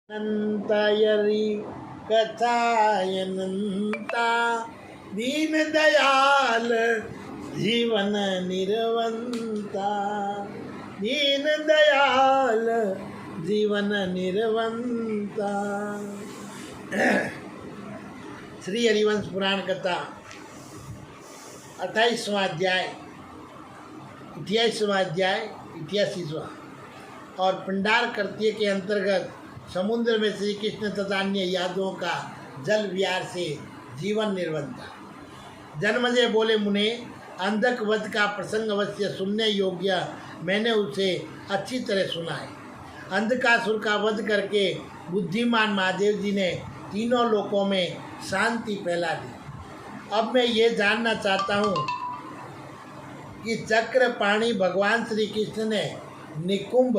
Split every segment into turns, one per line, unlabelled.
अनंतयरी कथायनंता दीन दयाल जीवन निर्वंता, दीन दयाल जीवन निर्वंता। श्री हरिवंश पुराण कथा 28वां अध्याय 88वां और पिंडार कृत्य के अंतर्गत समुद्र में श्री कृष्ण तथा अन्य यादवों का जल विहार से जीवन निर्वंता। जन्मजय बोले, मुने, अंधक वध का प्रसंग अवश्य सुनने योग्य मैंने उसे अच्छी तरह सुना है। अंधकासुर का वध करके बुद्धिमान महादेव जी ने तीनों लोकों में शांति फैला दी। अब मैं ये जानना चाहता हूँ कि चक्रपाणी भगवान श्री कृष्ण ने निकुंभ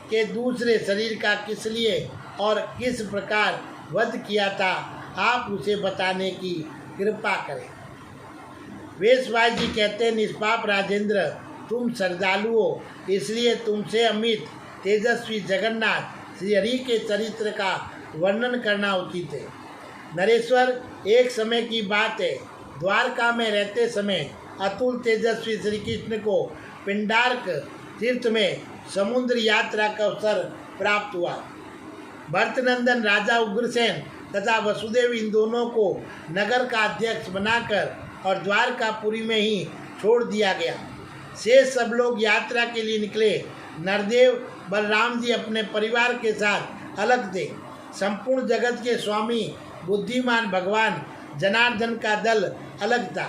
के दूसरे शरीर का किस लिए और किस प्रकार वध किया था, आप उसे बताने की कृपा करें। वेशवाई जी कहते, निष्पाप राजेंद्र, तुम श्रद्धालु हो, इसलिए तुमसे अमित तेजस्वी जगन्नाथ श्री हरि के चरित्र का वर्णन करना उचित है। नरेश्वर, एक समय की बात है, द्वारका में रहते समय अतुल तेजस्वी श्री कृष्ण को पिंडारक तीर्थ में समुद्र यात्रा का अवसर प्राप्त हुआ। भरतनंदन राजा उग्रसेन तथा वसुदेव इन दोनों को नगर का अध्यक्ष बनाकर और द्वारकापुरी में ही छोड़ दिया गया। शेष सब लोग यात्रा के लिए निकले। नरदेव बलराम जी अपने परिवार के साथ अलग थे। संपूर्ण जगत के स्वामी बुद्धिमान भगवान जनार्दन का दल अलग था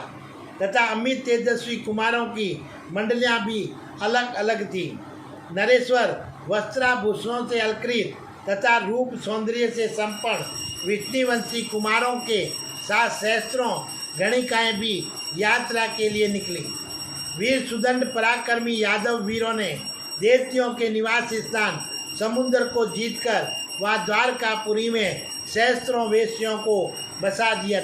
तथा अमित तेजस्वी कुमारों की मंडलियां भी अलग अलग थी। नरेश्वर वस्त्राभूषणों से अलकृत तथा रूप सौंदर्य से संपन्न विष्णुवंशी कुमारों के साथ सहस्त्रों गणिकाएं भी यात्रा के लिए निकली। वीर सुदंड पराक्रमी यादव वीरों ने देवतियों के निवास स्थान समुद्र को जीतकर वहाँ द्वारकापुरी में सहस्त्रों वेश्यों को बसा दिया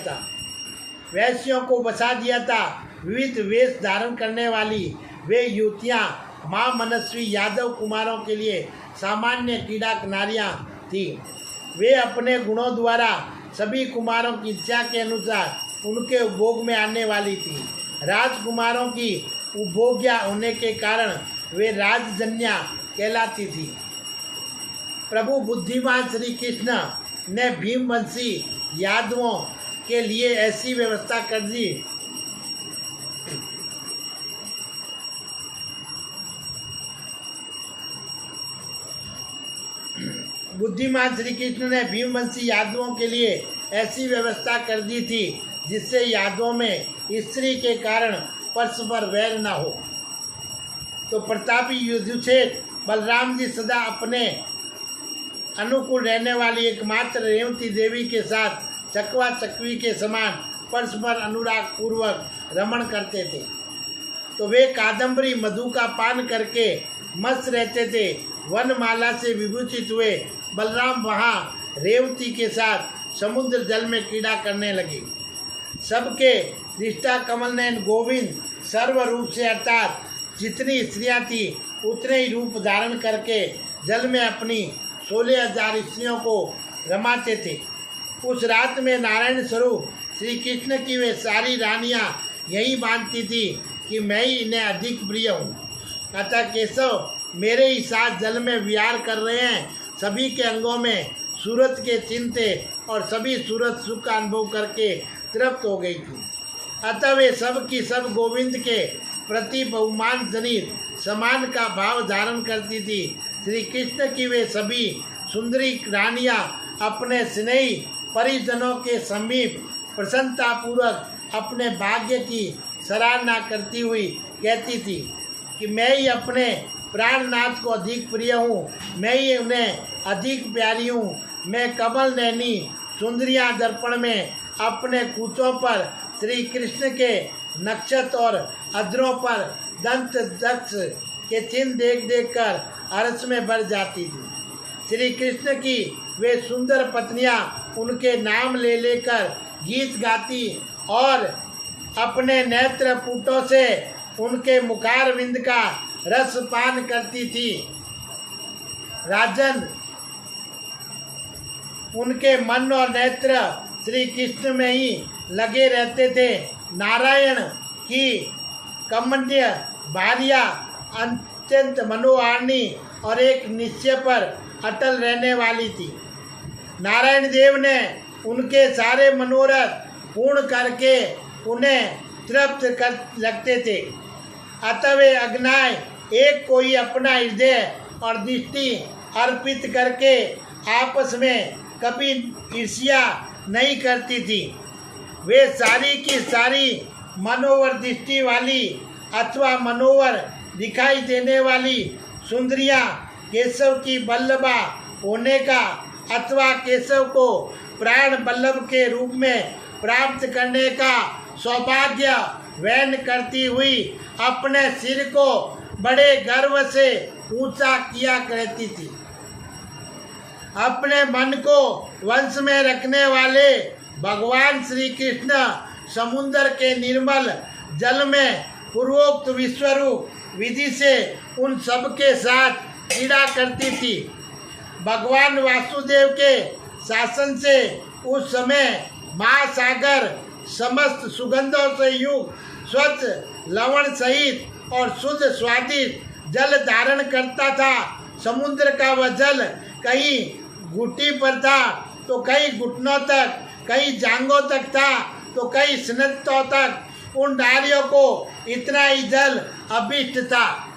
था। विविध वेश धारण करने वाली वे युवतियाँ माँ मनस्वी यादव कुमारों के लिए सामान्य क्रीड़ा नारियाँ थीं। वे अपने गुणों द्वारा सभी कुमारों की इच्छा के अनुसार उनके उपभोग में आने वाली थी। राजकुमारों की उपभोग्या होने के कारण वे राजजन्या कहलाती थी। प्रभु बुद्धिमान श्री कृष्ण ने भीमवंशी यादवों के लिए ऐसी व्यवस्था कर दी थी जिससे यादवों में स्त्री के कारण परस्पर वैर न हो। तो प्रतापी युधिष्ठिर बलराम जी सदा अपने अनुकूल रहने वाली एकमात्र रेवती देवी के साथ चकवा चकवी के समान परस्पर अनुराग पूर्वक रमण करते थे। तो वे कादम्बरी मधु का पान करके मस्त रहते थे। वनमाला से विभूषित हुए बलराम वहाँ रेवती के साथ समुद्र जल में क्रीड़ा करने लगे। सबके दृष्टा कमल नयन गोविंद सर्वरूप से अर्थात जितनी स्त्रियाँ थी उतने ही रूप धारण करके जल में अपनी 16,000 स्त्रियों को रमाते थे। उस रात में नारायण स्वरूप श्री कृष्ण की वे सारी रानियां यही मानती थी कि मैं ही इन्हें अधिक प्रिय हूँ। अतः केशव मेरे ही साथ जल में विहार कर रहे हैं। सभी के अंगों में सूरत के चिन्ह थे और सभी सूरत सुख का अनुभव करके तृप्त हो गई थी। अतः वे सब की सब गोविंद के प्रति बहुमान जनित समान का भाव धारण करती थी। श्री कृष्ण की वे सभी सुंदरी रानियां अपने स्नेही परिजनों के समीप प्रसन्नतापूर्वक अपने भाग्य की सराहना करती हुई कहती थी कि मैं ही अपने प्राणनाथ को अधिक प्रिय हूँ, मैं ही उन्हें अधिक प्यारी हूँ। मैं कमल नैनी सुंदरियाँ दर्पण में अपने कूचों पर श्री कृष्ण के नक्षत्र और अधरों पर दंत दक्ष के चिन्ह देख देख कर हर्ष में भर जाती थी। श्री कृष्ण की वे सुंदर पत्नियां उनके नाम ले लेकर गीत गाती और अपने नेत्र पुटों से उनके मुखारविंद का रस पान करती थी। राजन, उनके मन और नेत्र श्री कृष्ण में ही लगे रहते थे। नारायण की कमनीय भार्या अत्यंत मनोहारिणी और एक निश्चय पर अटल रहने वाली थी। नारायण देव ने उनके सारे मनोरथ पूर्ण करके उन्हें तृप्त कर रखते थे। अतः वे अग्नाय एक को ही अपना हृदय और दृष्टि अर्पित करके आपस में कभी ईर्ष्या नहीं करती थी। वे सारी की सारी मनोवर दृष्टि वाली अथवा मनोवर दिखाई देने वाली सुंदरियां केशव की बल्लभा होने का अथवा केशव को प्राण बल्लभ के रूप में प्राप्त करने का सौभाग्य वहन करती हुई अपने सिर को बड़े गर्व से ऊंचा किया करती थी। अपने मन को वंश में रखने वाले भगवान श्री कृष्ण समुद्र के निर्मल जल में पूर्वोक्त विश्वरूप विधि से उन सब के साथ क्रीड़ा करती थी। भगवान वासुदेव के शासन से उस समय महासागर समस्त सुगंधों से युक्त स्वच्छ लवण सहित और शुद्ध स्वादिष्ट जल धारण करता था। समुद्र का वह जल कहीं घुटी पर था तो कहीं घुटनों तक, कहीं जांघों तक था तो कहीं स्नतों तक। उन नारियों को इतना ही जल अभिष्ट था।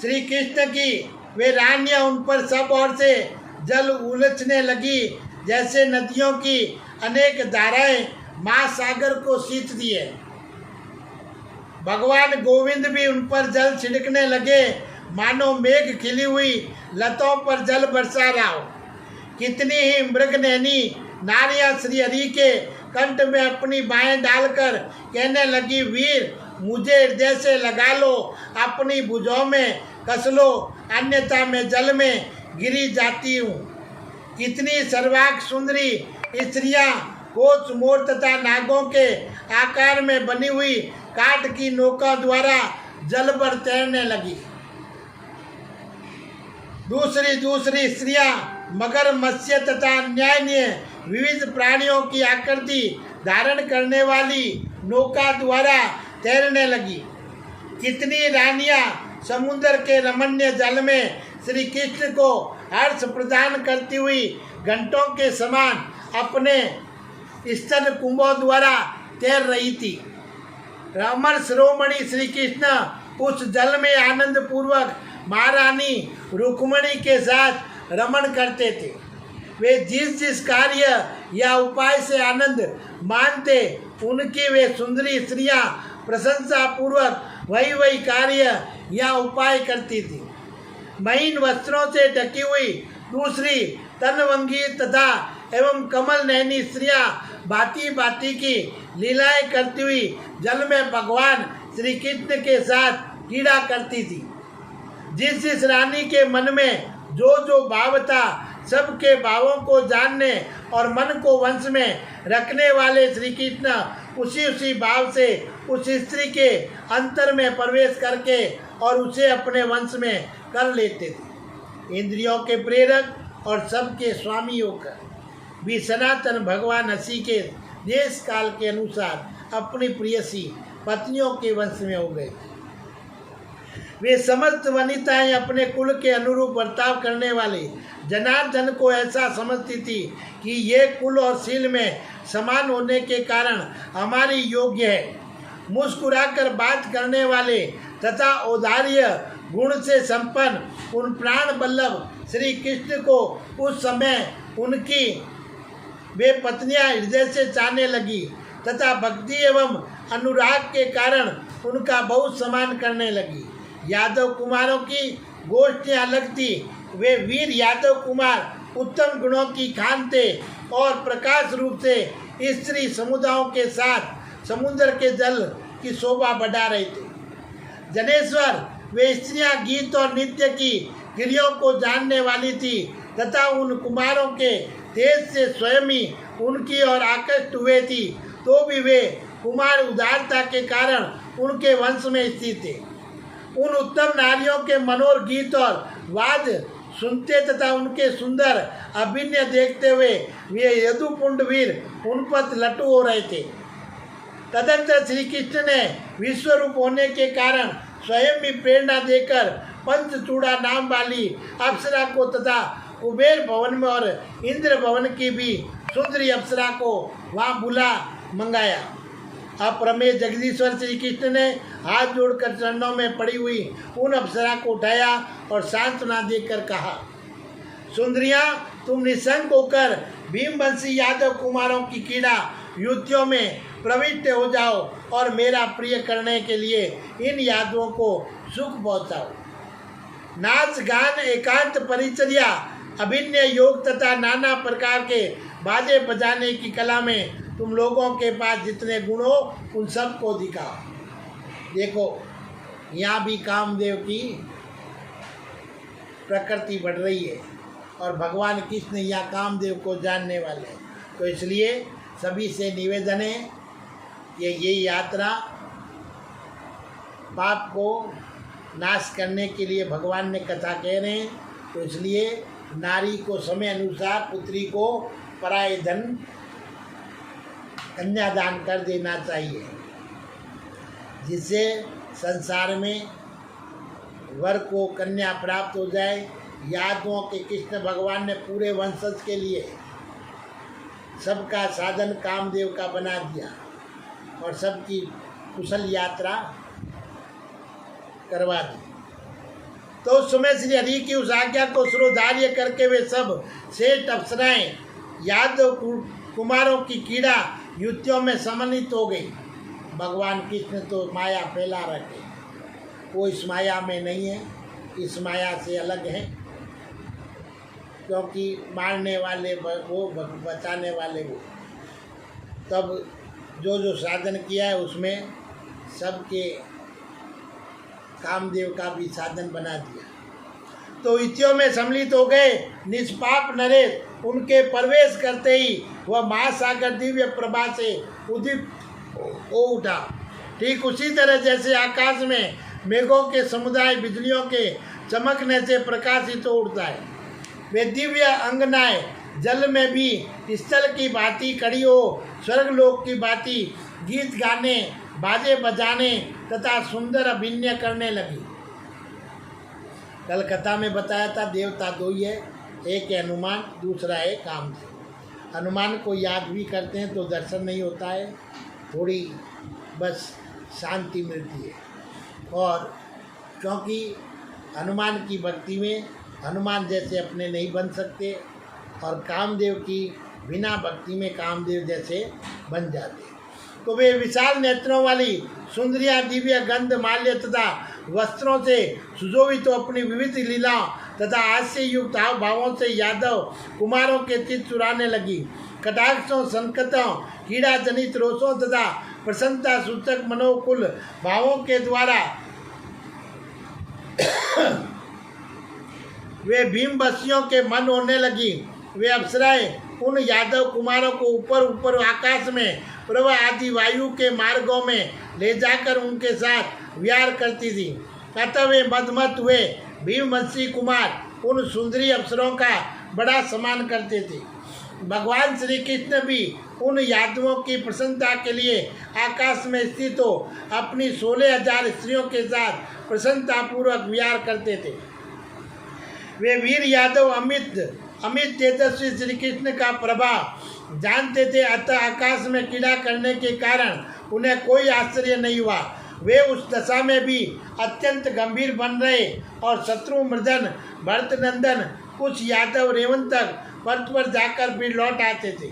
श्री कृष्ण की वे रानियां उन पर सब ओर से जल उलझने लगी, जैसे नदियों की अनेक धाराएं महासागर को सींचती है। भगवान गोविंद भी उन पर जल छिड़कने लगे, मानो मेघ खिली हुई लतों पर जल बरसा रहा हो। कितनी ही मृगनयनी नारियां श्री हरि के कंठ में अपनी बाहें डालकर कहने लगी, वीर मुझे हृदय से लगा लो, अपनी भुजों में कस लो, अन्यथा मैं जल में गिरी जाती हूँ। कितनी सर्वांग सुंदरी स्त्रियां कोच मोर तथा नागों के आकार में बनी हुई काठ की नौका द्वारा जल पर तैरने लगी। दूसरी स्त्रियां मगर, मत्स्य तथा अन्य विविध प्राणियों की आकृति धारण करने वाली नौका द्वारा तैरने लगी। कितनी रानियां समुद्र के रमणीय जल में श्री कृष्ण को हर्ष प्रदान करती हुई घंटों के समान अपने स्तन कुंभों द्वारा तैर रही थी। रमण शिरोमणि श्री कृष्ण उस जल में आनंद पूर्वक महारानी रुक्मिणी के साथ रमण करते थे। वे जिस जिस कार्य या उपाय से आनंद मानते, उनकी वे सुंदरी स्त्रियां प्रशंसा पूर्वक वही कार्य या उपाय करती थी। महीन वस्त्रों से ढकी हुई दूसरी तनवंगी तथा एवं कमल नयनी स्त्रियां भांति भांति की लीलाएं करती हुई जल में भगवान श्री कृष्ण के साथ क्रीड़ा करती थी। जिस जिस रानी के मन में जो जो भाव था, सबके भावों को जानने और मन को वंश में रखने वाले श्री कृष्ण उसी भाव से उस स्त्री के अंतर में प्रवेश करके और उसे अपने वंश में कर लेते थे। इंद्रियों के प्रेरक और सबके स्वामी होकर भी सनातन भगवान हंसी के देश काल के अनुसार अपनी प्रियसी पत्नियों के वंश में हो गए। वे समस्त वनिताएं अपने कुल के अनुरूप बर्ताव करने वाले जनार्दन को ऐसा समझती थी कि ये कुल और शील में समान होने के कारण हमारी योग्य है। मुस्कुराकर बात करने वाले तथा औदार्य गुण से संपन्न उन प्राण बल्लभ श्री कृष्ण को उस समय उनकी वे पत्नियां हृदय से चाहने लगी तथा भक्ति एवं अनुराग के कारण उनका बहुत सम्मान करने लगी। यादव कुमारों की गोष्ठियाँ अलग थी। वे वीर यादव कुमार उत्तम गुणों की खान थे और प्रकाश रूप से स्त्री समुदायों के साथ समुद्र के जल की शोभा बढ़ा रहे थे। जनेश्वर वे स्त्रियां गीत और नृत्य की क्रियाओं को जानने वाली थी तथा उन कुमारों के तेज से स्वयं ही उनकी ओर आकृष्ट हुए थी, तो भी वे कुमार उदारता के कारण उनके वंश में स्थित थे। उन उत्तम नारियों के मनोहर गीत और वाद सुनते तथा उनके सुंदर अभिनय देखते हुए वे यदुकुंड वीर उन पर लटू हो रहे थे। तदंतर श्री कृष्ण ने विश्वरूप होने के कारण स्वयं भी प्रेरणा देकर पंचचूड़ा नाम वाली अप्सरा को तथा कुबेर भवन में और इंद्र भवन की भी सुंदरी अप्सरा को वहाँ बुला मंगाया। अप्रमेय जगदीश्वर श्री कृष्ण ने हाथ जोड़कर चरणों में पड़ी हुई उन अप्सरा को उठाया और सांत्वना देकर कहा, सुंदरियां, तुम निसंग होकर भीमवंशी यादव कुमारों की क्रीड़ा युद्धियों में प्रविष्ट हो जाओ और मेरा प्रिय करने के लिए इन यादवों को सुख पहुँचाओ। नाच गान एकांत परिचर्या अभिनय योग तथा नाना प्रकार के बाजे बजाने की कला में तुम लोगों के पास जितने गुण हो उन सब को दिखाओ। देखो, यहाँ भी कामदेव की प्रकृति बढ़ रही है और भगवान कृष्ण यहाँ कामदेव को जानने वाले हैं। तो इसलिए सभी से निवेदन है, ये यात्रा पाप को नाश करने के लिए भगवान ने कथा कह रहे हैं। तो इसलिए नारी को समय अनुसार पुत्री को पराय धन कन्यादान कर देना चाहिए, जिससे संसार में वर को कन्या प्राप्त हो जाए। यादवों के कृष्ण भगवान ने पूरे वंशज के लिए सबका साधन कामदेव का बना दिया और सबकी कुशल यात्रा करवा दी। तो उस समय श्री हरि की उस आज्ञा को श्रोधार्य करके वे सब श्रेष्ठ अप्सराएं यादव कुमारों की क्रीड़ा युद्धियों में सम्मिलित हो गई। भगवान कृष्ण तो माया फैला रखे, वो इस माया में नहीं है, इस माया से अलग है, क्योंकि मारने वाले वो, बचाने वाले वो। तब जो जो साधन किया है उसमें सबके कामदेव का भी साधन बना दिया। तो इत्यों में सम्मिलित हो गए। निष्पाप नरेश उनके प्रवेश करते ही वह महासागर दिव्य प्रभा से उदित हो उठा। ठीक उसी तरह जैसे आकाश में मेघों के समुदाय बिजलियों के चमकने से प्रकाशित हो उठता है, वे दिव्य अंगनाएं जल में भी स्थल की भांति खड़ी हो स्वर्गलोक की भांति गीत गाने, बाजे बजाने तथा सुंदर अभिनय करने लगी। कल कथा में बताया था देवता दो ही है, एक है हनुमान, दूसरा है कामदेव। हनुमान को याद भी करते हैं तो दर्शन नहीं होता है, थोड़ी बस शांति मिलती है। और क्योंकि हनुमान की भक्ति में हनुमान जैसे अपने नहीं बन सकते और कामदेव की बिना भक्ति में कामदेव जैसे बन जाते। तो वे विशाल नेत्रों वाली सुंदरियां दिव्य गंध माल्य तथा वस्त्रों से सुशोभित तो अपनी विविध लीलाओं तथा हास्य युक्त हाव भावों से यादव कुमारों के चित्त चुराने लगी। कटाक्षों, संकटों, कीड़ा जनित रोषों तथा प्रसन्नता सूचक मनोकुल भावों के द्वारा वे भीमवशियों के मन होने लगी। वे अप्सराएं उन यादव कुमारों को ऊपर ऊपर आकाश में प्रवाह आदि वायु के मार्गों में ले जाकर उनके साथ विहार करती थी। अतः वे मदमत हुए भीमवंशी कुमार उन सुंदरी अप्सरों का बड़ा सम्मान करते थे। भगवान श्री कृष्ण भी उन यादवों की प्रसन्नता के लिए आकाश में स्थित हो अपनी 16,000 स्त्रियों के साथ प्रसन्नतापूर्वक विहार करते थे। वे वीर यादव अमित तेजस्वी श्री कृष्ण का प्रभाव जानते थे, अतः आकाश में क्रीड़ा करने के कारण उन्हें कोई आश्चर्य नहीं हुआ। वे उस दशा में भी अत्यंत गंभीर बन रहे और शत्रुमर्दन भरतनंदन कुछ यादव रेवन तक पर्वत पर जाकर फिर लौट आते थे,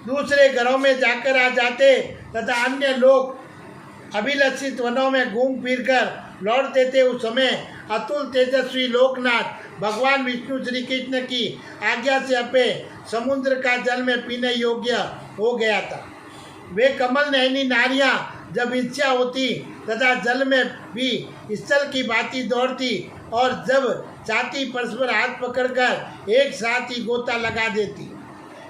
दूसरे घरों में जाकर आ जाते तथा अन्य लोग अभिलषित वनों में घूम फिर कर लौटते थे। उस समय अतुल तेजस्वी लोकनाथ भगवान विष्णु श्री कृष्ण की आज्ञा से अपे समुद्र का जल में पीने योग्य हो गया था। वे कमल नयनी नारियां जब इच्छा होती तथा जल में भी स्थल की भांति दौड़ती और जब चाहती परस्पर हाथ पकड़कर एक साथ ही गोता लगा देती।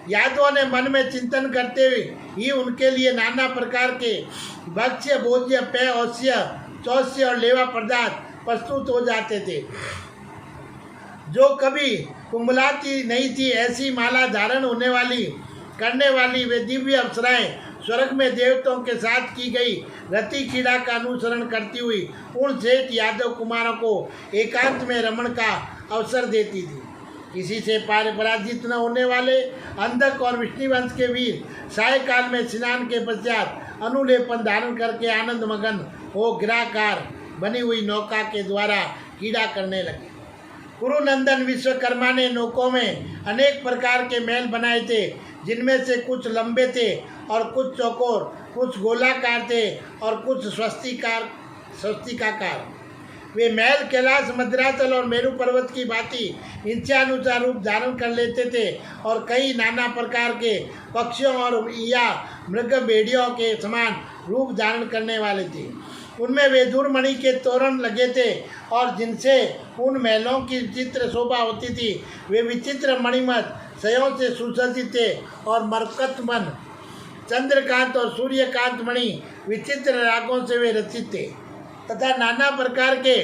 यादवों ने मन में चिंतन करते हुए ही उनके लिए नाना प्रकार के भक्ष्य भोज्य पेय औष्य चौष्य और लेवा पदार्थ प्रस्तुत हो जाते थे, जो कभी कुंभलाती नहीं थी। ऐसी माला धारण होने वाली करने वाली वे दिव्य अप्सराएं स्वर्ग में देवताओं के साथ की गई रति क्रीड़ा का अनुसरण करती हुई उन सेठ यादव कुमारों को एकांत में रमण का अवसर देती थी। किसी से पराजित न होने वाले अंधक और विष्णुवंश के वीर सायकाल में स्नान के पश्चात अनुलेपन धारण करके आनंद मगन हो गिराकार बनी हुई नौका के द्वारा क्रीड़ा करने लगे। कुरुनंदन विश्वकर्मा ने नौकों में अनेक प्रकार के महल बनाए थे, जिनमें से कुछ लंबे थे और कुछ चौकोर, कुछ गोलाकार थे और कुछ स्वस्तिकाकार। वे महल कैलाश मद्राचल और मेरू पर्वत की भांति इच्छानुसार रूप धारण कर लेते थे और कई नाना प्रकार के पक्षियों और या मृग भेड़ियों के समान रूप धारण करने वाले थे। उनमें वे दूरमणि के तोरण लगे थे और जिनसे उन महलों की विचित्र शोभा होती थी। वे विचित्र मणिमत सयों से सुसज्जित थे और मरकतमन चंद्रकांत और सूर्यकांत मणि विचित्र रागों से वे रचित थे तथा नाना प्रकार के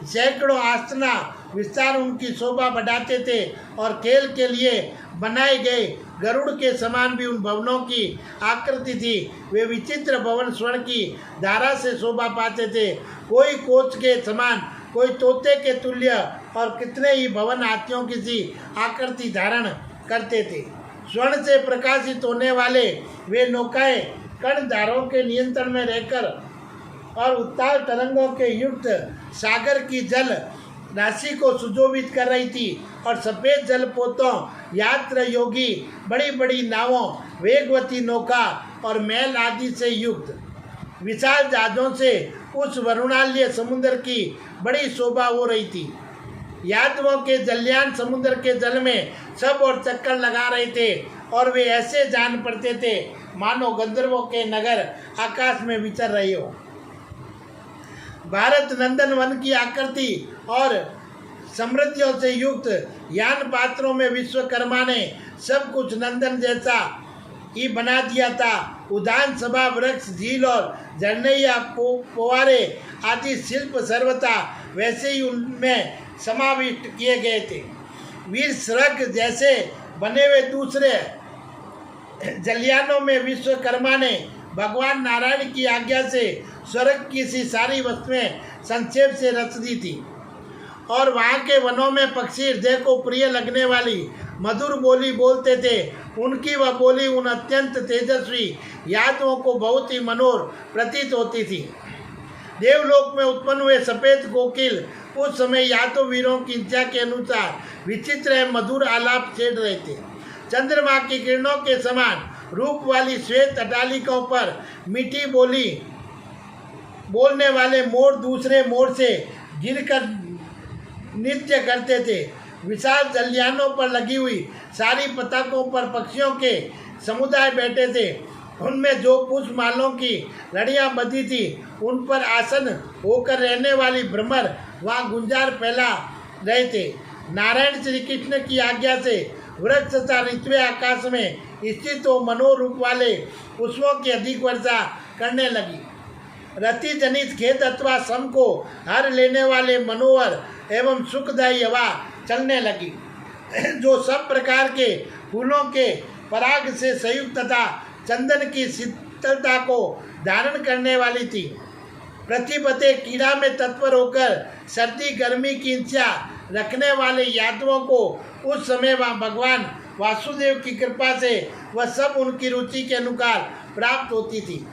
सैकड़ों आसना विस्तार उनकी शोभा बढ़ाते थे और खेल के लिए बनाए गए गरुड़ के समान भी उन भवनों की आकृति थी। वे विचित्र भवन स्वर्ण की धारा से शोभा पाते थे, कोई कोच के समान, कोई तोते के तुल्य और कितने ही भवन हाथियों की सी आकृति धारण करते थे। स्वर्ण से प्रकाशित होने वाले वे नौकाएं कर्णधारों के नियंत्रण में रहकर और उत्ताल तरंगों के युक्त सागर की जल राशि को सुशोभित कर रही थी और सफ़ेद जलपोतों यात्रा योगी बड़ी बड़ी नावों वेगवती नौका और महल आदि से युक्त विशाल जहाजों से उस वरुणाल्य समुद्र की बड़ी शोभा हो रही थी। यादवों के जलयान समुद्र के जल में सब और चक्कर लगा रहे थे और वे ऐसे जान पड़ते थे मानो गंधर्वों के नगर आकाश में विचर रहे हो। भारत नंदन वन की आकृति और समृद्धियों से युक्त यान पात्रों में विश्वकर्मा ने सब कुछ नंदन जैसा ही बना दिया था। उद्यान सभा वृक्ष झील और झरने या फुव्वारे आदि शिल्प सर्वथा वैसे ही उनमें समाविष्ट किए गए थे। वीर स्वर्ग जैसे बने हुए दूसरे जलयानों में विश्वकर्मा ने भगवान नारायण की आज्ञा से स्वर्ग की सी सारी वस्तुएं संक्षेप से रच दी थी और वहाँ के वनों में पक्षी हृदय को प्रिय लगने वाली मधुर बोली बोलते थे। उनकी वह बोली उन अत्यंत तेजस्वी यादवों को बहुत ही मनोहर प्रतीत होती थी। देवलोक में उत्पन्न हुए सफ़ेद कोकिल उस समय यादव वीरों की इच्छा के अनुसार विचित्र एवं मधुर आलाप छेड़ रहे थे। चंद्रमा की किरणों के समान रूप वाली श्वेत अटालिकाओं पर मीठी बोली बोलने वाले मोर दूसरे मोर से गिरकर नृत्य करते थे। विशाल जलयानों पर लगी हुई सारी पताकों पर पक्षियों के समुदाय बैठे थे। उनमें जो पुष्पमालों की लड़ियां बंधी थी उन पर आसन होकर रहने वाली भ्रमर वहाँ गुंजार फैला रहे थे। नारायण श्री कृष्ण की आज्ञा से वृक्ष तथा ऋतवे आकाश में स्थित हो मनोरूप वाले पुष्पों की अधिक वर्षा करने लगी। रति जनित खेत अथवा श्रम को हर लेने वाले मनोहर एवं सुखदायी हवा चलने लगी, जो सब प्रकार के फूलों के पराग से संयुक्त तथा चंदन की शीतलता को धारण करने वाली थी। प्रतिपते कीड़ा में तत्पर होकर सर्दी गर्मी की इच्छा रखने वाले यादवों को उस समय वह भगवान वासुदेव की कृपा से वह सब उनकी रुचि के अनुसार प्राप्त होती थी।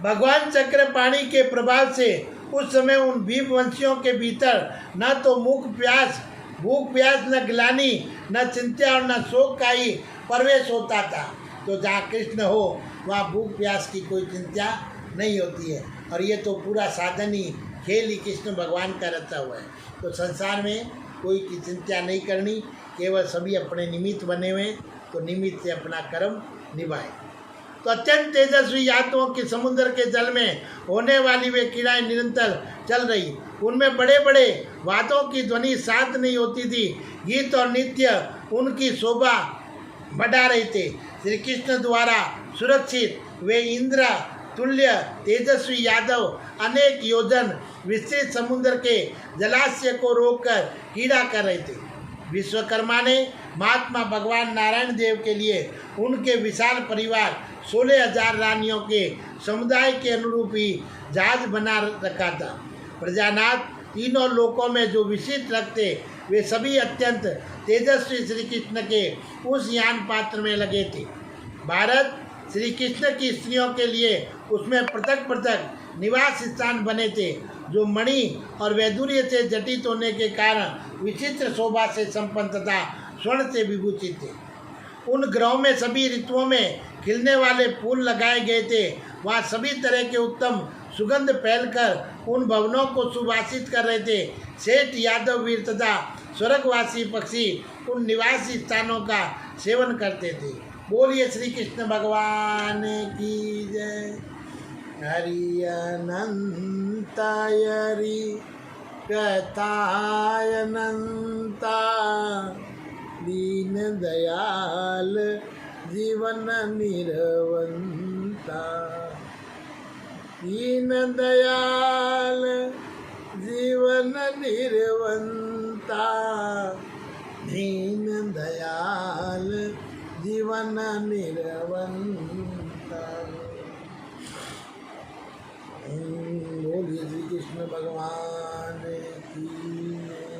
भगवान चक्रपाणी के प्रभाव से उस समय उन भीमवंशियों के भीतर न तो भूख प्यास न गिलानी न चिंता और न शोक का ही प्रवेश होता था। तो जहाँ कृष्ण हो वहाँ भूख प्यास की कोई चिंता नहीं होती है और ये तो पूरा साधन ही खेल ही कृष्ण भगवान का रचा हुआ है। तो संसार में कोई की चिंता नहीं करनी, केवल सभी अपने निमित्त बने हुए, तो निमित्त से अपना कर्म निभाए। तो अत्यंत तेजस्वी यादवों के समुद्र के जल में होने वाली वे क्रीड़ाएं निरंतर चल रही उनमें बड़े बड़े वादों की ध्वनि शांत नहीं होती थी। गीत और नृत्य उनकी शोभा बढ़ा रहे थे। श्री कृष्ण द्वारा सुरक्षित वे इंद्र तुल्य तेजस्वी यादव अनेक योजन विस्तृत समुद्र के जलाशय को रोककर कीड़ा कर रहे थे। विश्वकर्मा ने महात्मा भगवान नारायण देव के लिए उनके विशाल परिवार 16,000 रानियों के समुदाय के अनुरूप ही जहाज बना रखा था। प्रजानाथ तीनों लोकों में जो विशिष्ट रखते वे सभी अत्यंत तेजस्वी श्री कृष्ण के उस यान पात्र में लगे थे। भारत श्री कृष्ण की स्त्रियों के लिए उसमें पृथक पृथक निवास स्थान बने थे, जो मणि और वैदुर्य से जटित होने के कारण विचित्र शोभा से संपन्न तथा स्वर्ण से विभूषित थे। उन ग्रहों में सभी ऋतुओं में खिलने वाले फूल लगाए गए थे। वहाँ सभी तरह के उत्तम सुगंध फैलकर उन भवनों को सुवासित कर रहे थे। सेठ यादव वीर तथा स्वर्गवासी पक्षी उन निवासी स्थानों का सेवन करते थे। बोलिए श्री कृष्ण भगवान की जय। हरि अनंताय हरि कथाय अनंता दीन दयाल जीवन निरवंता। दीन दयाल जीवन निर्वंता। दीन दयाल जीवन निर्वंता। बोलिए श्री कृष्ण भगवान